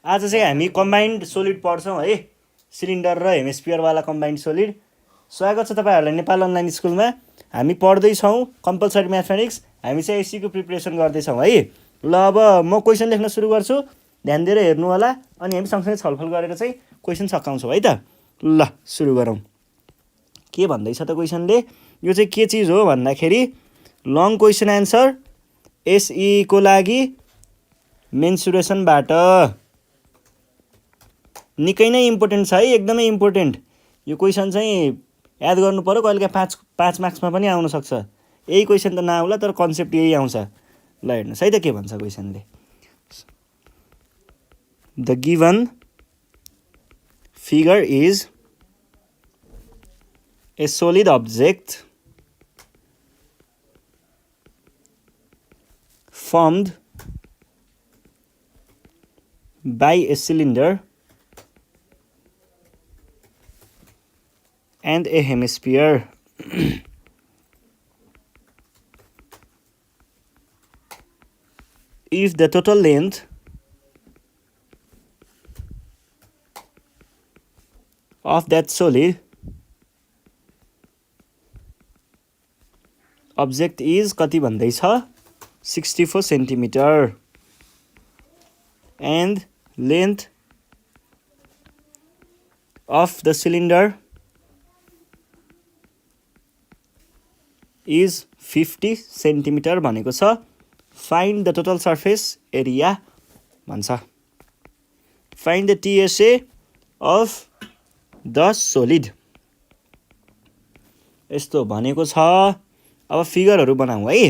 आज चाहिँ हामी कम्बाइन्ड सोलिड पढ्छौँ है, सिलिन्डर र हेमिस्फियरवाला कम्बाइन्ड सोलिड। स्वागत छ तपाईँहरूलाई नेपाल अनलाइन स्कुलमा। हामी पढ्दैछौँ कम्पलसरी म्याथमेटिक्स। हामी चाहिँ एससीको प्रिपरेसन गर्दैछौँ है। ल अब म क्वेसन लेख्न सुरु गर्छु, ध्यान दिएर हेर्नु होला, अनि हामी सँगसँगै छलफल गरेर चाहिँ क्वेसन सकाउँछौँ है त। ल सुरु गरौँ। के भन्दैछ त क्वेसनले? यो चाहिँ के चिज हो भन्दाखेरि लङ क्वेसन एन्सर एसईको लागि मेन्सुरेसनबाट। निकै नै इम्पोर्टेन्ट छ है, एकदमै इम्पोर्टेन्ट। यो क्वेसन चाहिँ याद गर्नु पऱ्यो, कहिलेकाहीँ पाँच मार्क्समा पनि आउनसक्छ। यही क्वेसन त नआउला, तर कन्सेप्ट यही आउँछ। ल हेर्नुहोस् है त के भन्छ क्वेसनले। The given figure is a solid object formed by a cylinder and a hemisphere. If the total length of that solid object is कति भन्दैछ 64 centimeter and length of the cylinder is 50 centimeter भनेको छ। Find the total surface area भन्छ। Find the TSA of the solid। यस्तो भनेको छ। अब फिगरहरू बनाऊ है।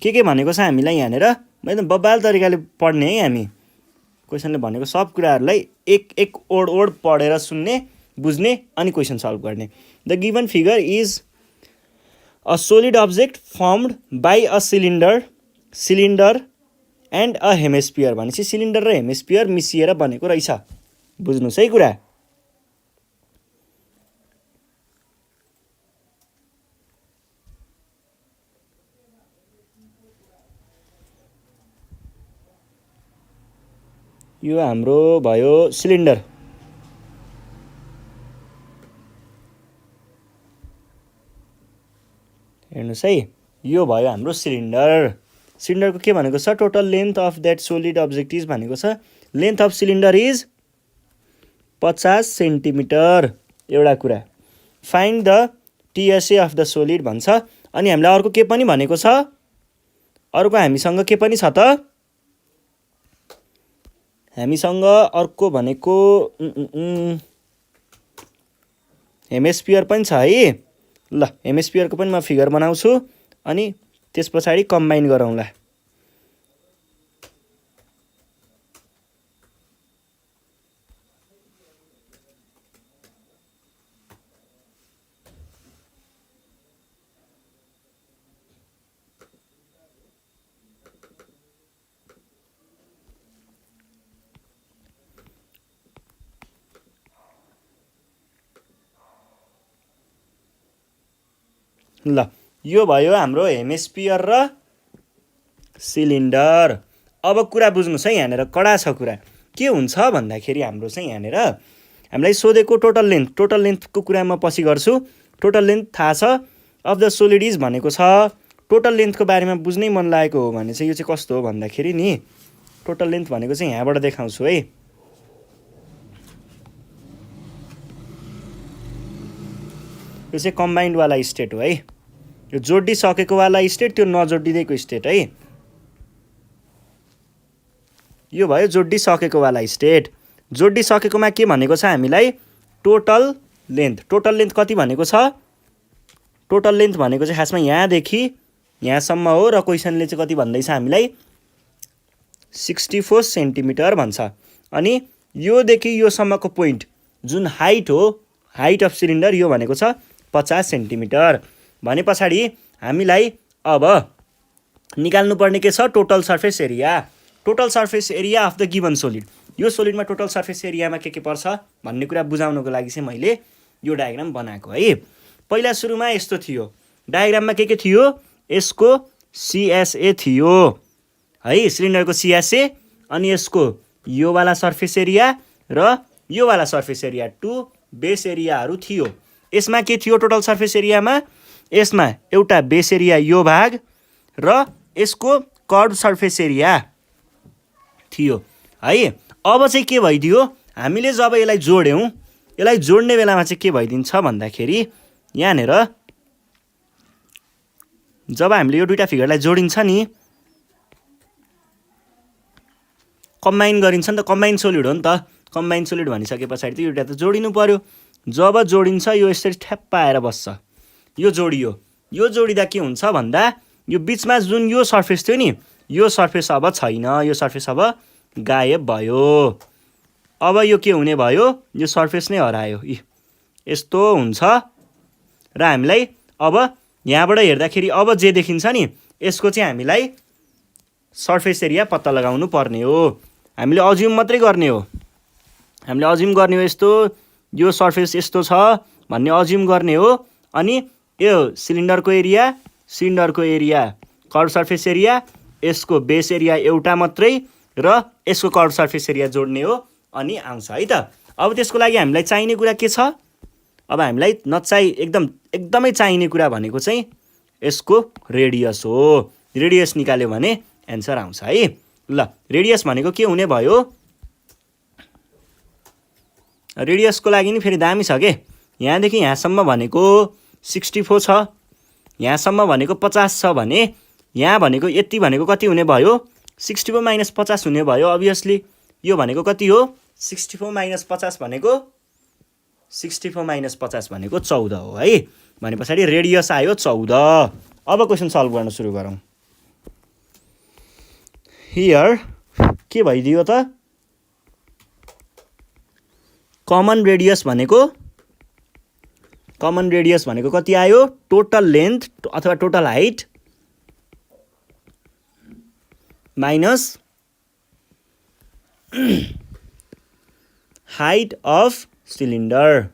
के भनेको छ हामीलाई यहाँनिर, एकदम बब्बाल तरिकाले पढ्ने है हामी। क्वेसनले भनेको सब कुराहरूलाई एक ओड पढेर सुन्ने, बुझ्ने, अनि क्वेसन सल्भ गर्ने। The given figure is a solid object firmed by a cylinder and a hemisphere. भनेपछि सिलिन्डर र हेमिस्फियर मिसिएर बनेको रहेछ। बुझ्नुहोस् है कुरा। यो हाम्रो भयो सिलिन्डर। हेर्नुहोस् है, यो भयो हाम्रो सिलिन्डर। सिलिन्डरको के भनेको छ? Total length of that solid object is भनेको छ। Length of cylinder is 50 centimetre. एउटा कुरा। Find the TSA of the solid भन्छ। अनि हामीलाई अर्को के पनि भनेको छ? अर्को हामीसँग के पनि छ त? हामीसँग अर्को भनेको हेमिस्फियर पनि छ है। ल हेमिस्फियरको पनि म फिगर बनाउँछु, अनि त्यस पछाडि कम्बाइन गरौँला। ल यो भयो हाम्रो हेमिस्फियर र सिलिन्डर। अब कुरा बुझ्नुहोस् है, यहाँनिर कडा छ कुरा। के हुन्छ भन्दाखेरि हाम्रो चाहिँ यहाँनिर हामीलाई सोधेको टोटल लेन्थको कुरा म पछि गर्छु। टोटल लेन्थ थाहा छ अफ द सोलिड इज भनेको छ। टोटल लेन्थको बारेमा बुझ्नै मन लागेको हो भने चाहिँ यो चाहिँ कस्तो हो भन्दाखेरि नि, टोटल लेन्थ भनेको चाहिँ यहाँबाट देखाउँछु है। यो चाहिँ कम्बाइन्डवाला स्टेट हो है। यो जोडिसकेको वाला स्टेट, त्यो नजोडिँदैको स्टेट है। यो भयो जोडिसकेको वाला स्टेट। जोडिसकेकोमा के भनेको छ हामीलाई? Total length. टोटल लेन्थ कति भनेको छ? टोटल लेन्थ भनेको चाहिँ खासमा यहाँदेखि यहाँसम्म हो, र क्वेसनले चाहिँ कति भन्दैछ हामीलाई? 64 सेन्टिमिटर भन्छ। अनि योदेखि योसम्मको पोइन्ट जुन हाइट हो, हाइट अफ सिलिन्डर, यो भनेको छ 50 सेन्टिमिटर। भने पछाडि हामीलाई अब निकाल्नुपर्ने के छ? Total surface area. Total surface area of the given solid. यो सोलिडमा टोटल सर्फेस एरियामा के पर्छ भन्ने कुरा बुझाउनको लागि चाहिँ मैले यो डायग्राम बनाएको है। पहिला सुरुमा यस्तो थियो। डायग्राममा के थियो? यसको सिएसए थियो है, सिलिन्डरको सिएसए, अनि यसको यो वाला सर्फेस एरिया र यो वाला सर्फेस एरिया, 2 बेस एरियाहरू थियो। यसमा के थियो टोटल सर्फेस एरियामा? यसमा एउटा बेस एरिया यो भाग र यसको कर्भ सर्फेस एरिया थियो है। अब चाहिँ के भइदियो, हामीले जब यसलाई जोड्यौँ, यसलाई जोड्ने बेलामा चाहिँ के भइदिन्छ भन्दाखेरि यहाँनिर जब हामीले यो दुईटा फिगरलाई जोडिन्छ नि, कम्बाइन गरिन्छ नि त, कम्बाइन सोलिड हो नि त। कम्बाइन सोलिड भनिसके पछाडि त यो दुईटा त जोडिनु पर्यो। जब जोडिन्छ यो यसरी ठ्याप्प आएर बस्छ। यो जोडियो, यो जोडिँदा के हुन्छ भन्दा यो बिचमा जुन यो सर्फेस थियो नि, यो सर्फेस अब छैन, यो सर्फेस अब गायब भयो। अब यो के हुने भयो, यो सर्फेस नै हरायो। यस्तो हुन्छ र हामीलाई अब यहाँबाट हेर्दाखेरि अब जे देखिन्छ नि, यसको चाहिँ हामीलाई सर्फेस एरिया पत्ता लगाउनु पर्ने हो। हामीले अज्युम मात्रै गर्ने हो, हामीले अज्युम गर्ने हो यस्तो यो सर्फेस यस्तो छ भन्ने अज्युम गर्ने हो। अनि यो सिलिन्डरको एरिया कर्भ सर्फेस एरिया, यसको बेस एरिया एउटा मात्रै र यसको कर्भ सर्फेस एरिया जोड्ने हो, अनि आउँछ है त। अब त्यसको लागि हामीलाई चाहिने कुरा के छ? अब हामीलाई एकदमै चाहिने कुरा भनेको चाहिँ यसको रेडियस हो। रेडियस निकाल्यो भने एन्सर आउँछ है। ल रेडियस भनेको के हुने भयो? रेडियसको लागि नि फेरि दामी छ के। यहाँदेखि यहाँसम्म भनेको 64 छ, यहाँसम्म भनेको 50 छ भने यहाँ भनेको यति भनेको कति हुने भयो? 64 माइनस 50 हुने भयो अभियसली। यो भनेको कति हो? 64 माइनस 50 भनेको 14 हो है। भने पछाडि रेडियस आयो 14। अब क्वेसन सल्भ गर्न सुरु गरौँ। हियर के भइदियो त? कमन रेडियस भनेको कति आयो? टोटल लेन्थ अथवा total height minus height of cylinder.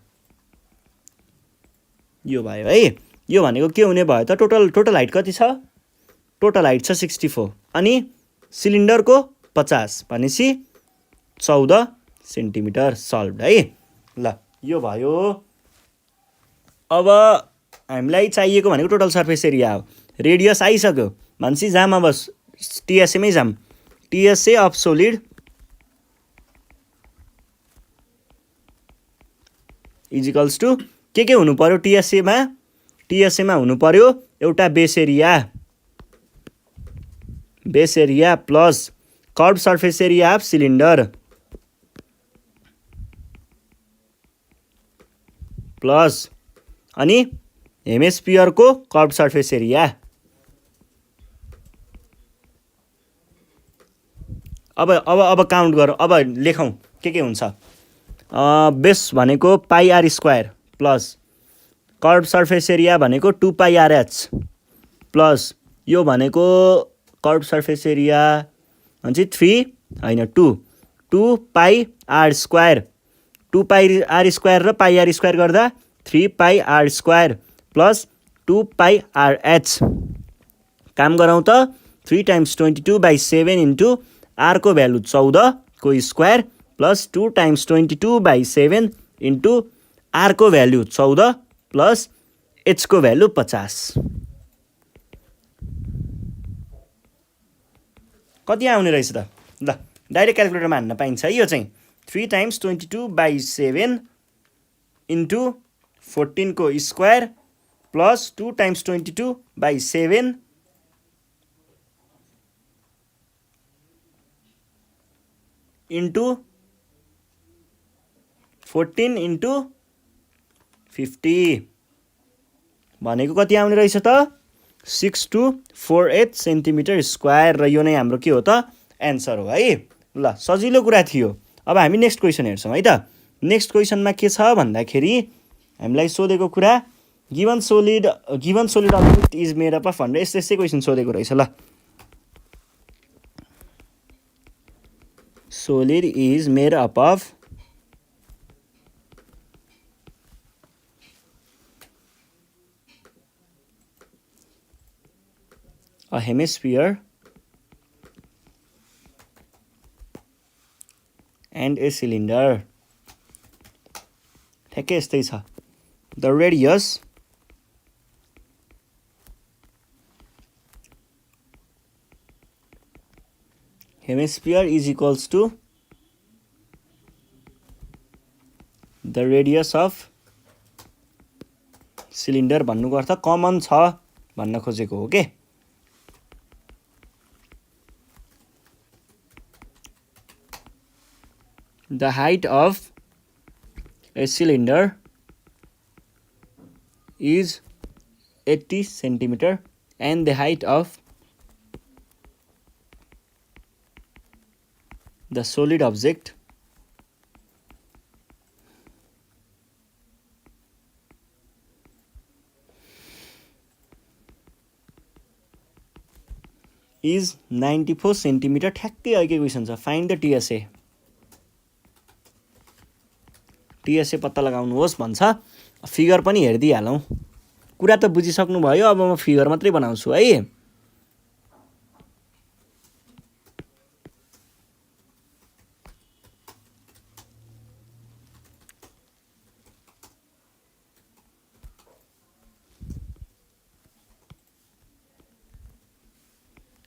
यो भयो है। यो भनेको के हुने भयो त? टोटल हाइट कति छ? टोटल हाइट छ 64 अनि सिलिन्डरको 50 भनेपछि 14 सेन्टिमिटर सल्भ है। ल यो भयो। अब हामीलाई चाहिएको भनेको टोटल सर्फेस एरिया हो। रेडियस आइसक्यो भनेपछि जाम अब टिएसएमै जाम। TSA of solid equals to के हुनु पर्यो? टिएसएमा हुनु पर्यो एउटा base area plus curve surface area of cylinder plus अनि हेमिस्फियरको कर्भ सर्फेस एरिया। अब काउन्ट गरौँ, अब लेखौँ के हुन्छ। बेस भनेको pi r square plus curve surface area भनेको 2 पाई आरएच प्लस यो भनेको कर्भ सर्फेस एरिया भन्छ 3 होइन 2 pi r square. 2 pi r square र पाई आर स्क्वायर गर्दा 3 pi r square plus 2 pi r h. काम गरौँ त 3 टाइम्स 22/7 इन्टु आरको भ्यालु 14 को स्क्वायर प्लस 2 टाइम्स 22/7 इन्टु आरको भ्यालु 14 प्लस एचको भ्यालु 50। कति आउने रहेछ त? ल डाइरेक्ट क्यालकुलेटरमा हान्न पाइन्छ है। यो चाहिँ 3 टाइम्स 22/7 इन्टु 14 को square plus 2 times 22/7 into 14 into 50 भनेको कति आउने रहेछ त? 6248 सेन्टिमिटर स्क्वायर। र यो नै हाम्रो के हो त? एन्सर हो है। ल सजिलो कुरा थियो। अब हामी नेक्स्ट क्वेसन हेर्छौँ है त। नेक्स्ट क्वेसनमा के छ भन्दाखेरि हामीलाई सोधेको कुरा given solid object is made up of भनेर यस्तै क्वेसन सोधेको रहेछ। ल solid is made up of a hemisphere, and a cylinder. ठ्याक्कै यस्तै छ। The radius hemisphere is equals to the radius of cylinder भन्नुको अर्थ कमन छ भन्न खोजेको हो के। The height of a cylinder is 80 centimeter and the height of the solid object is 94 centimeter। ठ्याक्कै अघि क्वेसन छ। Find the TSA. टिएसए पत्ता लगाउनुहोस् भन्छ। फिगर पनि हेरिदिइहालौँ। कुरा त बुझिसक्नु भयो, अब म फिगर मात्रै बनाउँछु है।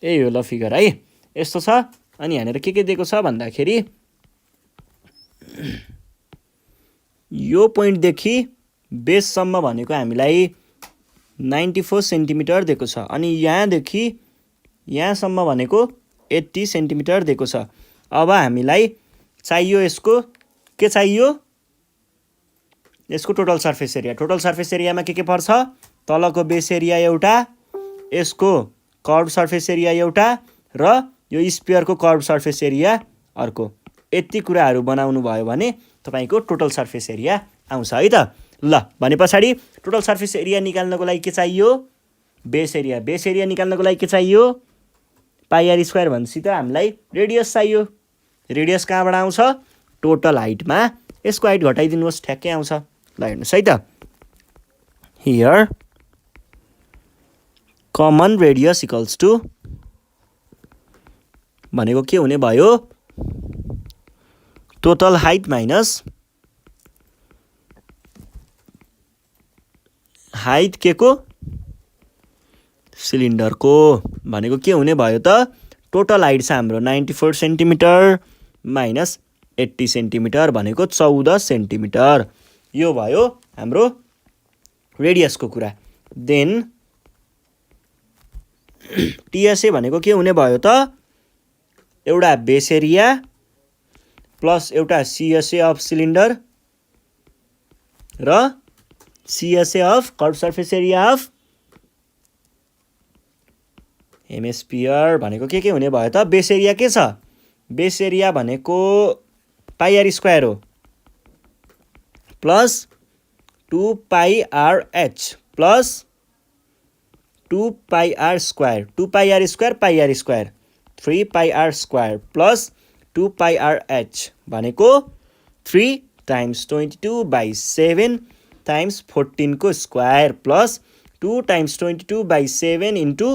यही हो ल फिगर है, यस्तो छ। अनि यहाँनिर के दिएको छ भन्दाखेरि यो पोइन्टदेखि बेससम्म भनेको हामीलाई 94 सेन्टिमिटर दिएको छ। अनि यहाँदेखि यहाँसम्म भनेको 80 सेन्टिमिटर दिएको छ। अब हामीलाई चाहियो यसको के चाहियो, यसको total surface area. Total surface एरियामा के पर्छ, तलको बेस एरिया एउटा, यसको कर्भ सर्फेस एरिया एउटा र यो स्पियरको कर्भ सर्फेस एरिया अर्को। यति कुराहरू बनाउनु भयो भने तपाईको टोटल सर्फेस एरिया आउँछ है त। ल भने पछाडि टोटल सर्फेस एरिया निकाल्नको लागि के चाहियो, बेस एरिया। बेस एरिया निकाल्नको लागि के चाहियो, पाई आर स्क्वायर भनेपछि त हामीलाई रेडियस चाहियो। रेडियस कहाँबाट आउँछ, टोटल हाइटमा यसको हाइट घटाइदिनुहोस्, ठ्याक्कै आउँछ। ल हेर्नुहोस् है त, here common radius equals to भनेको के हुने भयो, टोटल हाइट माइनस हाइट के को, सिलिन्डरको। भनेको के हुने भयो त, टोटल हाइट छ हाम्रो 94 सेन्टिमिटर माइनस 80 सेन्टिमिटर भनेको 14 सेन्टिमिटर। यो भयो हाम्रो रेडियसको कुरा। देन टिएसए भनेको के हुने भयो त, एउटा बेस एरिया प्लस एउटा सिएसए अफ सिलिन्डर र CSA of curve surface area of hemisphere भनेको के हुने भयो त, बेस एरिया के छ, बेस एरिया भनेको पाई आर स्क्वायर हो plus 2 pi r h plus 2 pi r square, 2 pi r square pi r square 3 pi r square plus 2 pi r h भनेको 3 टाइम्स 22/7 टाइम्स 14 को square plus 2 times 22/7 into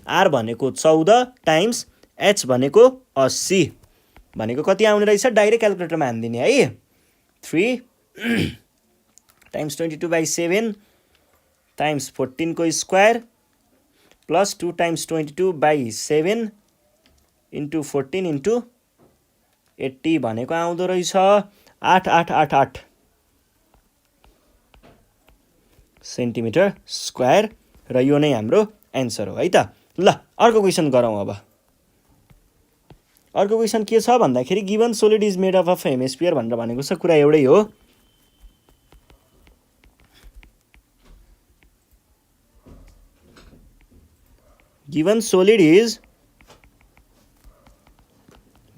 r भनेको 14 times H भनेको 80 भनेको कति आउने रहेछ, direct क्यालकुलेटरमा हान्दिने है। 3 times 22/7 times 14 को square plus 2 times 22/7 into 14 into 80 भनेको आउँदो रहेछ 8888 सेन्टिमिटर स्क्वायर र यो नै हाम्रो एन्सर हो है त। ल अर्को क्वेसन गरौँ। अब अर्को क्वेसन के छ भन्दाखेरि given solid is made of hemisphere भनेर भनेको छ। कुरा एउटै हो। Given solid is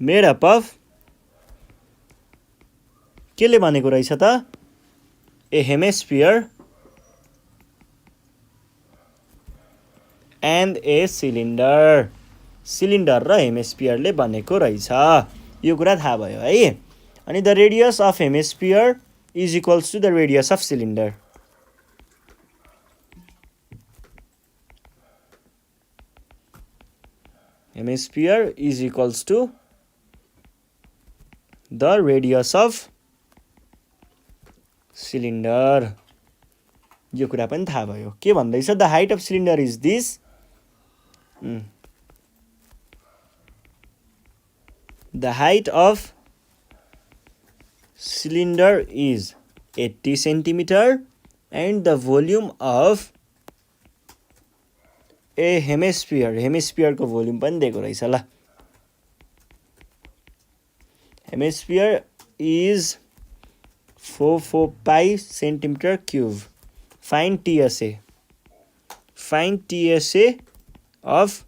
made up of केले भनेको रहेछ त, a hemisphere and a cylinder. Cylinder र हेमिस्फियरले बनेको रहेछ, यो कुरा थाहा भयो है। अनि the radius of hemisphere is equals to the radius of cylinder. Hemisphere is equals to the radius of cylinder. यो कुरा पनि थाहा भयो। के भन्दैछ? The height of cylinder is this. The height of cylinder is 80 centimetre and the volume of a hemisphere. हेमिस्फियरको volume पनि दिएको रहेछ ल। Hemisphere is 445 centimetre cube. Find TSA. Find TSA of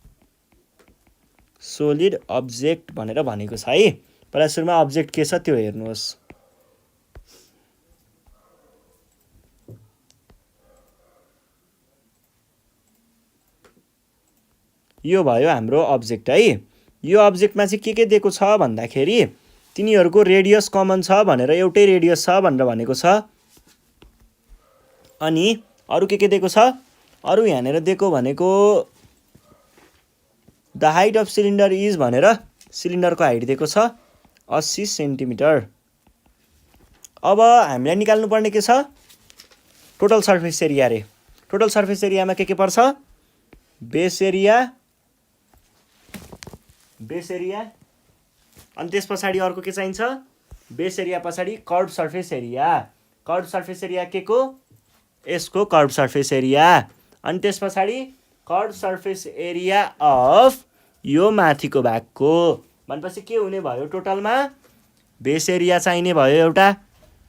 solid object भनेर भनेको छ है। पहिला सुरुमा अब्जेक्ट के छ त्यो हेर्नुहोस्। यो भयो हाम्रो अब्जेक्ट है। यो अब्जेक्टमा चाहिँ के दिएको छ भन्दाखेरि तिनीहरूको रेडियस कमन छ भनेर, एउटै रेडियस छ भनेर भनेको छ। अनि अरू के दिएको छ? अरू यहाँनिर दिएको भनेको the height of cylinder is भनेर सिलिन्डरको हाइट दिएको छ 80 सेन्टिमिटर। अब हामीलाई निकाल्नु पर्ने के छ? टोटल सर्फेस एरिया रे। टोटल सर्फेस एरियामा के पर्छ? बेस एरिया, बेस एरिया, अनि त्यस पछाडि अर्को के चाहिन्छ? बेस एरिया पछाडि curve surface area. Curve surface area के को? यसको कर्भ सर्फेस एरिया। अनि त्यस पछाडि कर्भ सर्फेस एरिया अफ यो माथिको भागको भनेपछि के हुने भयो? टोटलमा बेस एरिया चाहिने भयो एउटा,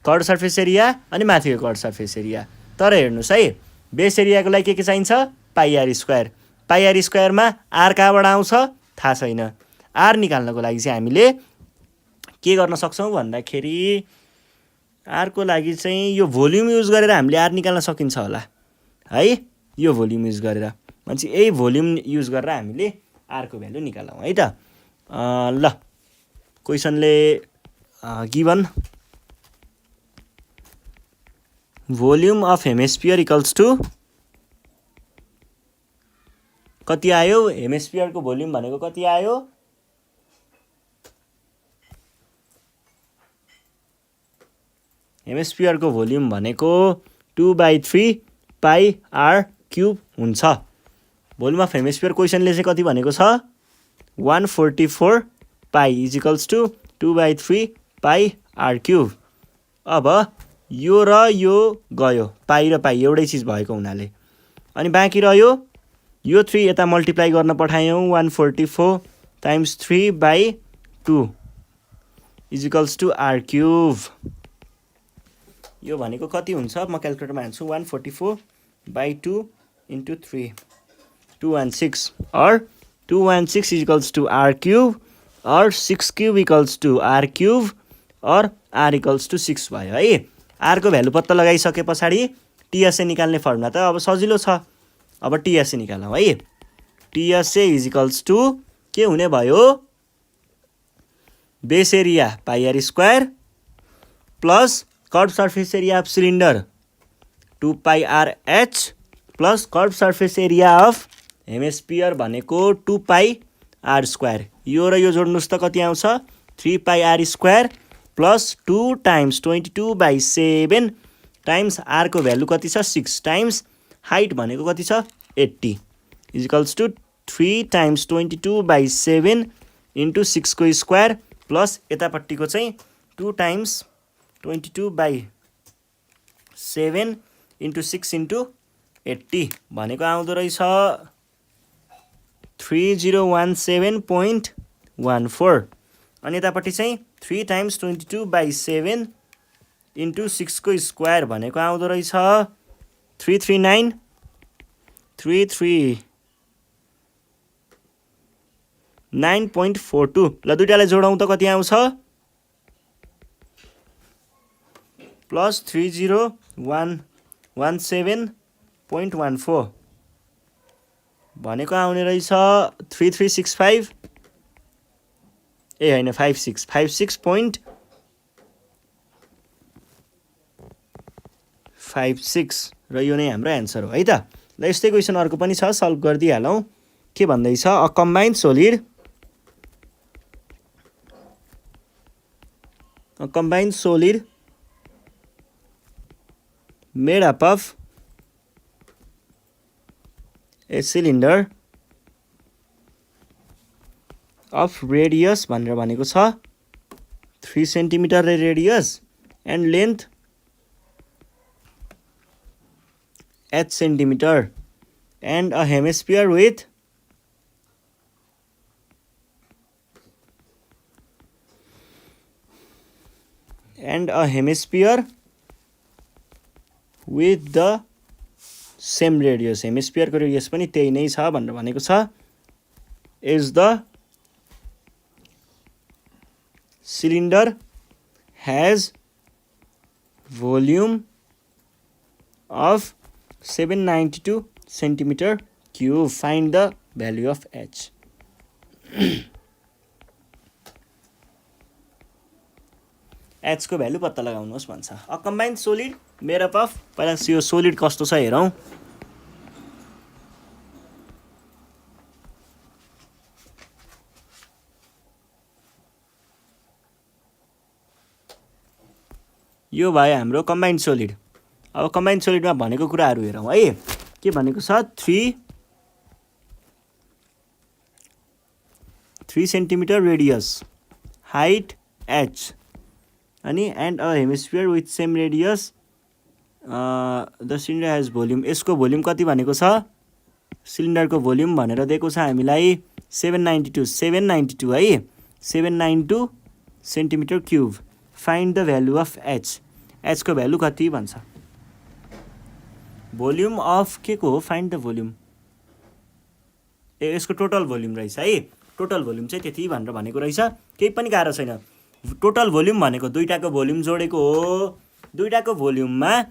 कर्भ सर्फेस एरिया अनि माथिको कर्भ सर्फेस एरिया। तर हेर्नुहोस् है, बेस एरियाको लागि के चाहिन्छ? Pi r square. Pi r स्क्वायरमा आर कहाँबाट आउँछ थाहा छैन। आर निकाल्नको लागि चाहिँ हामीले के गर्न सक्छौँ भन्दाखेरि आरको लागि चाहिँ यो भोल्युम युज गरेर हामीले आर निकाल्न सकिन्छ होला है। यो भोल्युम युज गरेर भनेपछि यही भोल्युम युज गरेर हामीले आरको भ्यालु निकालौँ है त। ल क्वेसनले given volume of hemisphere equals to कति आयो? हेमिस्फियरको भोल्युम भनेको कति आयो? हेमिस्फियरको भोल्युम भनेको 2/3 पाई आर क्युब हुन्छ। भोल्युम अफ हेमिस्फियर क्वेसनले चाहिँ कति भनेको छ? 144 pi is equals to 2/3 pi r cube. अब यो र यो गयो, पाई र पाई एउटै चिज भएको हुनाले। अनि बाँकी रह्यो यो 3 यता मल्टिप्लाई गर्न पठायौँ। 144 times 3/2 is equals to r cube. यो भनेको कति हुन्छ? म क्यालकुलेटरमा हाल्छु। 144/2 इन्टु 3 216 और 216 is equals to r cube और 6 cube equals to r cube और आर इक्वल्स टु 6 भयो है। आरको भ्यालु पत्ता लगाइसके पछाडि टिएसए निकाल्ने फर्मुला त अब सजिलो छ। अब टिएसए निकालौँ है। टिएसए इज इक्वल्स टु के हुने भयो? Base area pi r square plus curve surface area of cylinder 2 pi r h plus curve surface area of hemisphere भनेको 2 पाई आर स्क्वायर। यो र यो जोड्नुहोस् त कति आउँछ? 3 pi r square plus 2 times 22/7 times आरको भ्यालु कति छ? 6 टाइम्स हाइट भनेको कति छ? 80 is equals to 3 times 22/7 into 6 को स्क्वायर प्लस यतापट्टिको चाहिँ 2 टाइम्स 22/7 इन्टु 6 इन्टु 80 भनेको आउँदो रहेछ 3017.14। अनि यतापट्टि चाहिँ 3 टाइम्स 22/7 इन्टु 6 को स्क्वायर भनेको आउँदो रहेछ 339.42। ल दुईटालाई जोडौँ त कति आउँछ? प्लस 3017.14 भनेको आउने रहेछ 3365 ए होइन 56 र यो नै हाम्रो एन्सर हो है त। ल यस्तै क्वेसन अर्को पनि छ, सल्भ गरिदिइहालौँ। के भन्दैछ? A combined solid A combined solid made up of a cylinder of radius भनेर भनेको छ 3 centimetre radius and length h centimeter and a hemisphere with the same radius. Hemisphere को रेडियस पनि त्यही नै छ भनेर भनेको छ is the cylinder has volume of 792 centimeter cube. Find the value of h. h को भ्यालु पत्ता लगाउनुहोस् भन्छ. A combined solid made up of, पहिला यो सोलिड कस्तो छ हेरौँ. यो भयो हाम्रो कम्बाइन्ड सोलिड. अब कम्बाइन्ड सोलिडमा भनेको कुराहरू हेरौँ है. के भनेको छ 3 सेन्टिमिटर रेडियस, हाइट h, अनि and a hemisphere with same radius, the cylinder has volume. यसको भोल्युम कति भनेको छ, सिलिन्डरको भोल्युम भनेर दिएको छ हामीलाई 792 है, 792 centimetre cube. Find the value of h. h को भ्यालु कति भन्छ. भोल्युम अफ के को हो, फाइन्ड द भोल्युम. यसको टोटल भोल्युम रहेछ है. टोटल भोल्युम चाहिँ त्यति भनेर भनेको रहेछ. केही पनि गाह्रो छैन. टोटल भोल्युम भनेको दुईटाको भोल्युम जोडेको हो. दुईटाको भोल्युममा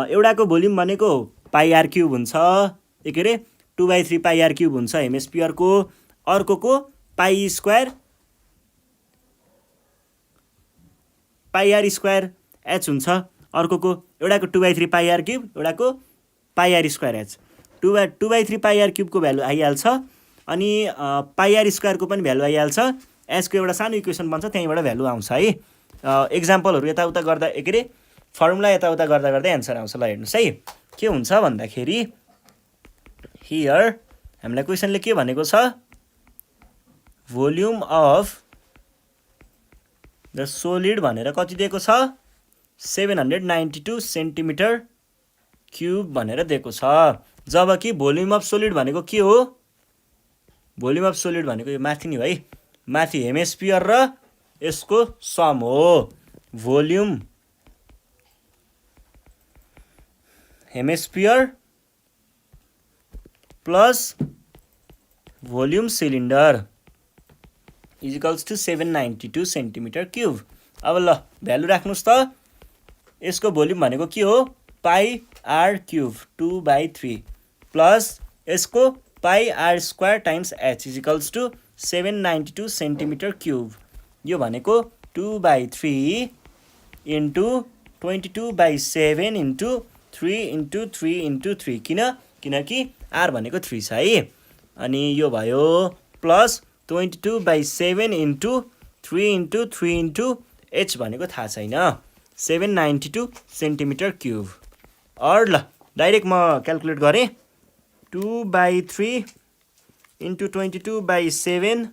एउटाको भोल्युम भनेको पाई आर क्युब हुन्छ, के अरे 2/3 पाई आर क्युब हुन्छ हेमिस्फियरको. अर्कोको pi square pi r square h हुन्छ. अर्कोको एउटाको 2/3 पाई आर क्युब, एउटाको pi r square h. 2/3 pi r क्युबको भ्यालु आइहाल्छ, अनि पाई आर स्क्वायरको पनि भ्यालु आइहाल्छ. एचको एउटा सानो इक्वेसन बन्छ, त्यहीँबाट भ्यालु आउँछ है. एक्जाम्पलहरू यताउता गर्दा, के अरे फर्मुला यताउता गर्दा गर्दै एन्सर आउँछ. ल हेर्नुहोस् है के हुन्छ भन्दाखेरि, हियर हामीलाई क्वेसनले के भनेको छ, भोल्युम अफ द सोलिड भनेर कति दिएको छ, 792 सेन्टिमिटर क्युब भनेर दिएको छ. जबकि भोल्युम अफ सोलिड भनेको के हो, भोल्युम अफ सोलिड भनेको यो माथि नि है, माथि हेमिस्फियर र यसको सम हो. Volume hemisphere plus volume cylinder equals to 792 centimetre cube. अब ल भ्यालु राख्नुहोस् त. यसको भोल्युम भनेको के हो, पाई आर क्युब 2/3 प्लस यसको pi r square times h equals to 792 centimetre cube. यो भनेको 2/3 इन्टु 22/7 इन्टु 3 इन्टु 3 इन्टु 3. किनकि आर भनेको 3 छ है. अनि यो भयो plus 22/7 into 3 into 3 into H भनेको थाहा छैन, 792 सेन्टिमिटर क्युब. ल डाइरेक्ट म क्यालकुलेट गरेँ. 2/3 इन्टु 22/7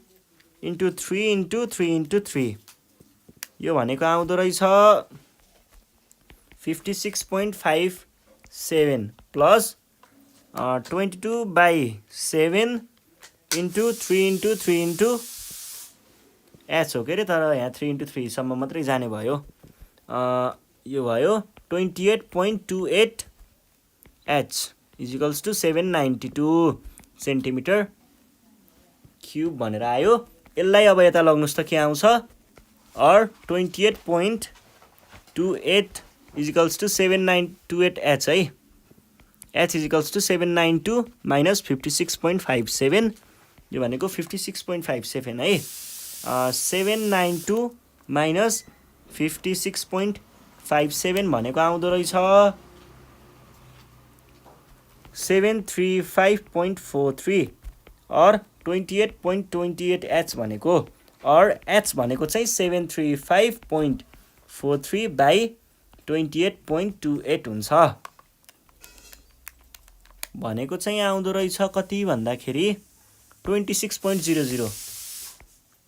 इन्टु 3 इन्टु 3 इन्टु 3. यो भनेको आउँदो रहेछ 56.57 plus 22/7 into 3 into 3 into H हो के अरे, तर यहाँ 3 इन्टु 3 सम्म मात्रै जाने भयो. यो भयो 28.28 h equals to 792 centimetre cube भनेर आयो. यसलाई अब यता लग्नुहोस् त के आउँछ, और 28.28 इजिकल्स टु 7928 एच है. H equals to 792 minus 56.57. यो भनेको 56.57 है. 792 माइनस 56.57 भनेको आउँदो रहेछ 735.43 और 28.28 एच भनेको अर एच भनेको चाहिँ 735.43/28.28 हुन्छ। भनेको चाहिँ आउँदो रहेछ कति भन्दाखेरि 26.00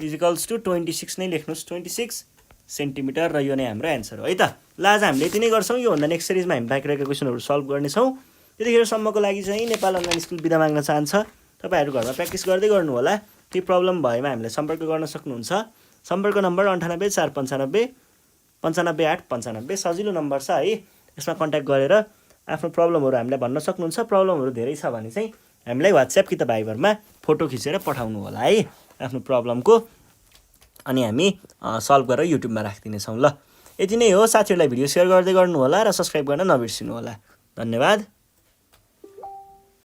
इजिकल्स टु 26 नै लेख्नुहोस्, 26 सेन्टिमिटर, र यो नै हाम्रो एन्सर हो है त। ल आज हामीले यति नै गर्छौँ। योभन्दा नेक्स्ट सिरिजमा हामी बाँकी रहेका क्वेसनहरू सल्भ गर्नेछौँ। त्यतिखेरसम्मको लागि चाहिँ नेपाल अनलाइन स्कुल बिदा माग्न चाहन्छ। तपाईँहरू घरमा प्र्याक्टिस गर्दै गर्नु होला। केही प्रब्लम भएमा हामीलाई सम्पर्क गर्न सक्नुहुन्छ। सम्पर्क नम्बर 98 495 95 8 95 सजिलो नम्बर छ है। यसमा कन्ट्याक्ट गरेर आफ्नो प्रब्लमहरू हामीलाई भन्न सक्नुहुन्छ। प्रब्लमहरू धेरै छ भने चाहिँ हामीलाई वाट्सएप कि त भाइबरमा फोटो खिचेर पठाउनु होला है आफ्नो प्रब्लमको, अनि हामी सल्भ गरेर युट्युबमा राखिदिनेछौँ। ल यति नै हो। साथीहरूलाई भिडियो सेयर गर्दै गर्नु होला र सब्सक्राइब गर्न नबिर्सिनु होला। धन्यवाद।